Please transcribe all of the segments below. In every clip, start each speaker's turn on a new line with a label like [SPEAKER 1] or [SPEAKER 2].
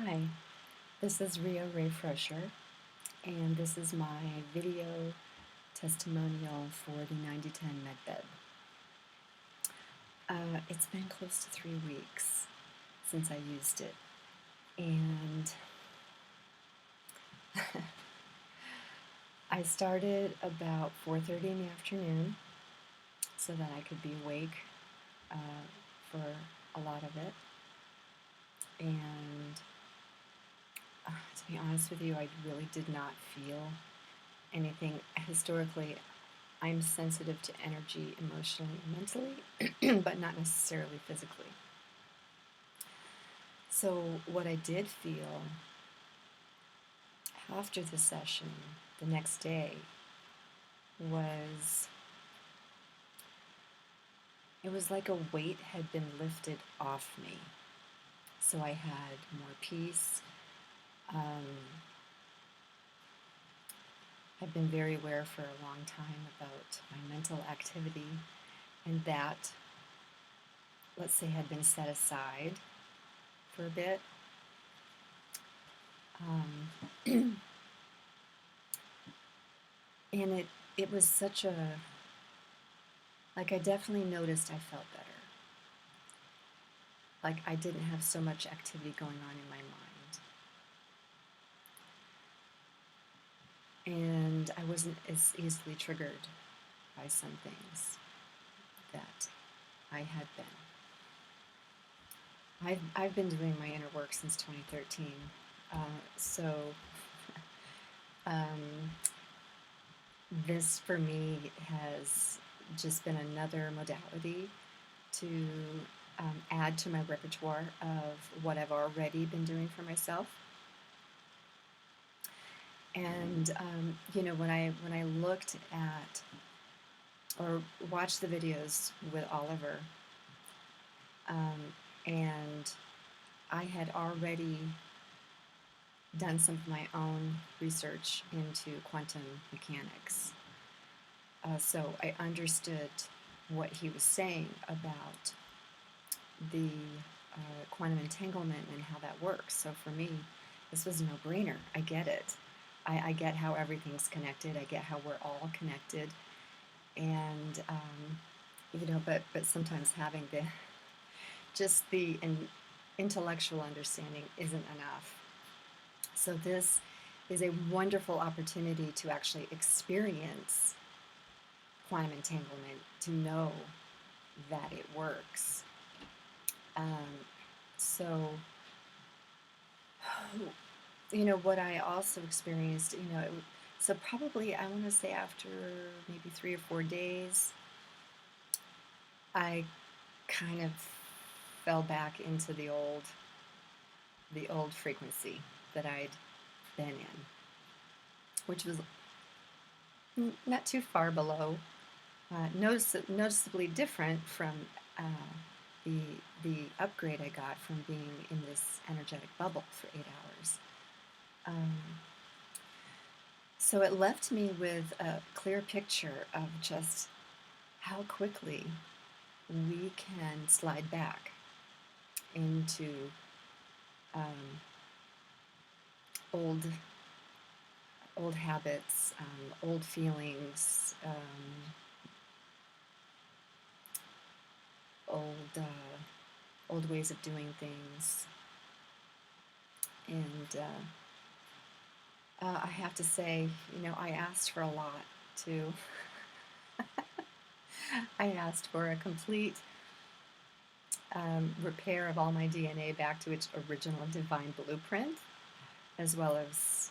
[SPEAKER 1] Hi, this is Rio Ray Fresher, and this is my video testimonial for the 9010 Medbed. It's been close to 3 weeks since I used it, and I started about 4:30 in the afternoon so that I could be awake for a lot of it. And to be honest with you, I really did not feel anything. Historically, I'm sensitive to energy emotionally and mentally, but not necessarily physically. So what I did feel after the session the next day was it was like a weight had been lifted off me. So I had more peace. I've been very aware for a long time about my mental activity, and that, let's say, had been set aside for a bit. And it was such a, like, I definitely noticed I felt better. Like I didn't have so much activity going on in my mind. And I wasn't as easily triggered by some things that I had been. I've been doing my inner work since 2013. So this for me has just been another modality to add to my repertoire of what I've already been doing for myself. And when I looked at or watched the videos with Oliver, and I had already done some of my own research into quantum mechanics. So I understood what he was saying about the quantum entanglement and how that works. So for me, this was a no-brainer. I get it. I get how everything's connected. I get how we're all connected. And, but sometimes having the intellectual understanding isn't enough. So this is a wonderful opportunity to actually experience quantum entanglement, to know that it works. So, what I also experienced, so probably I want to say after maybe 3 or 4 days, I kind of fell back into the old frequency that I'd been in, which was not too far below, noticeably different from the upgrade I got from being in this energetic bubble for 8 hours. So it left me with a clear picture of just how quickly we can slide back into old habits, old feelings, old ways of doing things. And I have to say, I asked for a lot too. I asked for a complete repair of all my DNA back to its original divine blueprint, as well as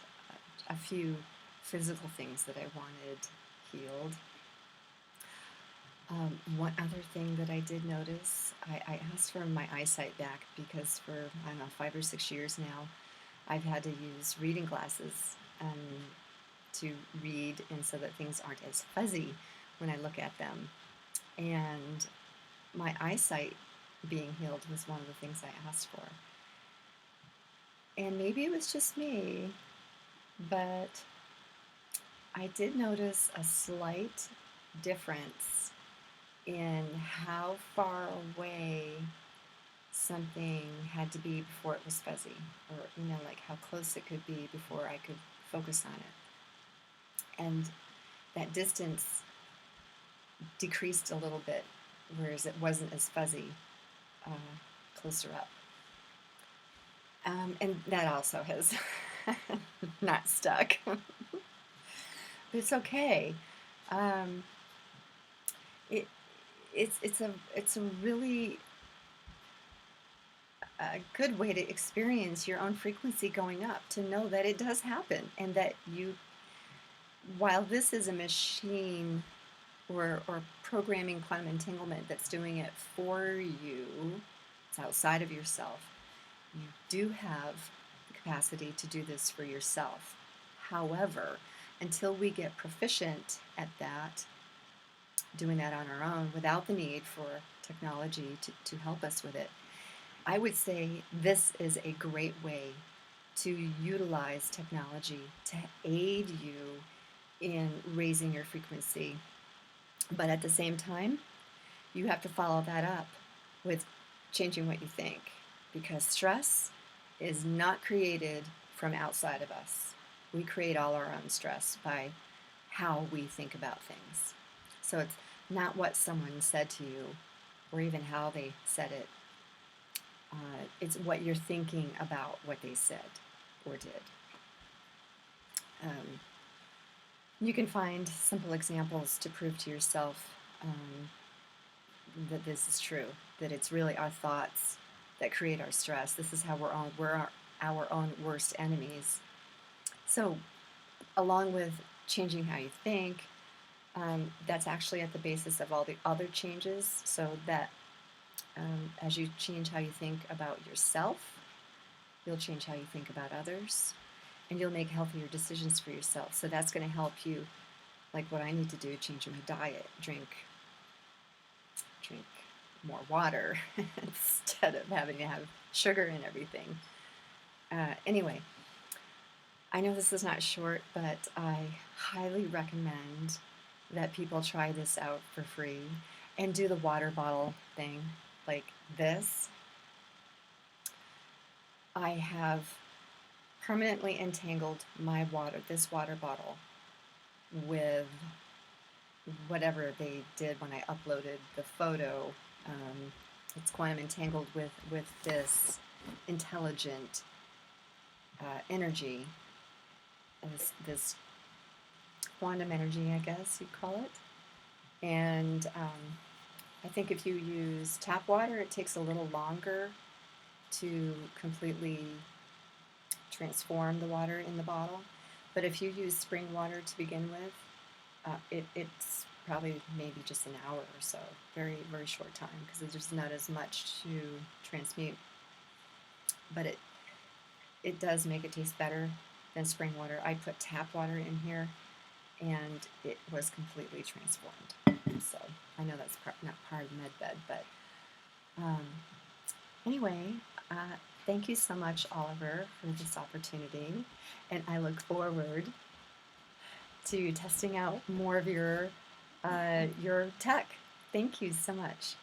[SPEAKER 1] a few physical things that I wanted healed. One other thing that I did notice, I asked for my eyesight back because for, 5 or 6 years now, I've had to use reading glasses to read, and so that things aren't as fuzzy when I look at them. And my eyesight being healed was one of the things I asked for. And maybe it was just me, but I did notice a slight difference in how far away something had to be before it was fuzzy, or like how close it could be before I could focus on it. And that distance decreased a little bit, whereas it wasn't as fuzzy uh, closer up. And that also has not stuck. But it's okay. Um, it it's a really good way to experience your own frequency going up, to know that it does happen, and that you, while this is a machine or programming quantum entanglement that's doing it for you, it's outside of yourself. You do have the capacity to do this for yourself. However, until we get proficient at that, doing that on our own without the need for technology to help us with it, I would say this is a great way to utilize technology to aid you in raising your frequency. But at the same time, you have to follow that up with changing what you think, because stress is not created from outside of us. We create all our own stress by how we think about things. So it's not what someone said to you or even how they said it. It's what you're thinking about what they said or did. You can find simple examples to prove to yourself that this is true, that it's really our thoughts that create our stress. This is how we're our own worst enemies. So, along with changing how you think, that's actually at the basis of all the other changes. So that as you change how you think about yourself, you'll change how you think about others, and you'll make healthier decisions for yourself. So that's going to help you, like what I need to do, change my diet, drink more water instead of having to have sugar in everything. Anyway, I know this is not short, but I highly recommend that people try this out for free and do the water bottle thing like this. I have permanently entangled this water bottle with whatever they did when I uploaded the photo. It's quantum entangled with this intelligent energy, this quantum energy, I guess you'd call it. And I think if you use tap water, it takes a little longer to completely transform the water in the bottle. But if you use spring water to begin with, it's probably maybe just an hour or so, very, very short time, because there's not as much to transmute. But it does make it taste better than spring water. I put tap water in here, and it was completely transformed. So I know that's not part of Medbed, but anyway, thank you so much, Oliver, for this opportunity, and I look forward to testing out more of your tech. Thank you so much.